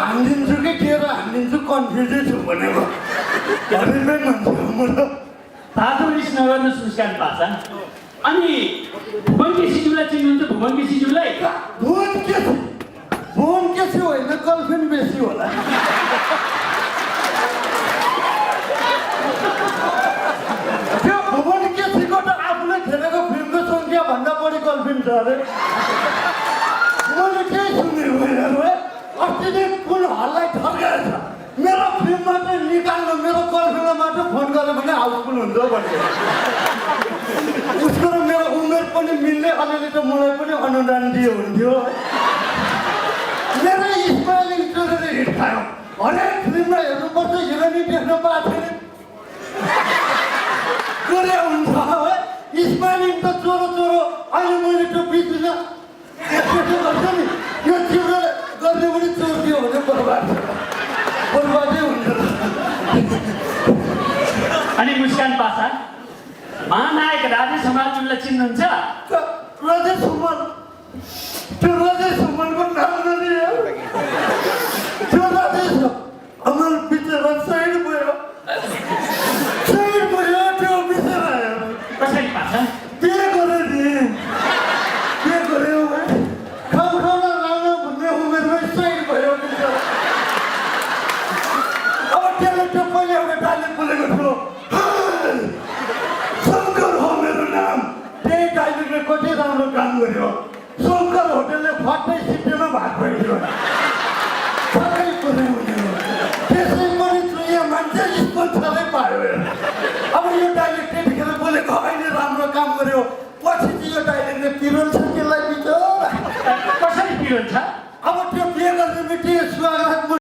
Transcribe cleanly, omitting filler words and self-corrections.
हानिदिन्छु कि के र हानिदिन्छु कन्फ्युजै छु भनेको हरिमै मान्छे हो म त तातो रिस नगर्नुहोस् मुस्कान पाछा अनि भुवन केसीज्यूलाई चिन्नुहुन्छ भुवन केसीज्यूलाई भुवन केसी होइन गर्लफ्रेन्ड बेसी होला त्यो भुवन केसीको त आफूले खेलेको फिल्मको सङ्ख्या भन्दा बढी गर्लफ्रेन्ड छ अरे मैले केही सुनेको होइन अस्ति चाहिँ कुन हललाई ठगाएछ मेरो फिल्ममा चाहिँ निकाल्नु मेरो गर्लफ्रेन्डलाई मात्र फोन गरेँ भने हाउसफुल हुन्छ भन्ने उसको र मेरो उमेर पनि मिल्ने अलिअलि त मलाई पनि अनुदान दियो हुन्थ्यो मेरो स्माइलिङ चोरेर हिट खायो हरेक फिल्ममा हेर्नुपर्छ हिरोइनी देख्न पाएको छैन गरे हुन्छ है स्माइलिङ त चोरो अहिले मैले त्यो बिचमा गर्छ नि यो तिम्रो गर्ने पनि चोरिदियो भने बर्बादै हुन्छ अनि मुस्कान पाछा महानायक राजेश हमालज्यूलाई चिन्नुहुन्छ राजेश हमाल त्यो राजेश हमालको नाम नलियो त्यो राजेश हमाल बिचरा साइड भयो त्यो बिचरा कसरी पाछा के गरे नि के गर्यो खाउन लाउन भन्ने उमेरमै साइड भयो बिचरा अब त्यसले त्यो पहिले एउटा डाइलेक्ट बोलेको थियो शङ्कर हो मेरो नाम त्यही डाइलेक्टले कति राम्रो काम गर्यो शङ्कर होटेलले फट्टै सिट्टीमा भात भइदियो सबै कुरै हुने त्यसै पनि चुइया मान्छे स्कुल छँदै पायो अब यो डाइलेक्ट त्यतिखेर बोलेको अहिले राम्रो काम गर्यो पछि चाहिँ यो डाइलेक्टले पिरोन्छ त्यसलाई बिचरा कसरी पिरोन्छ अब त्यो बिहे गर्ने बित्तिकै स्वागत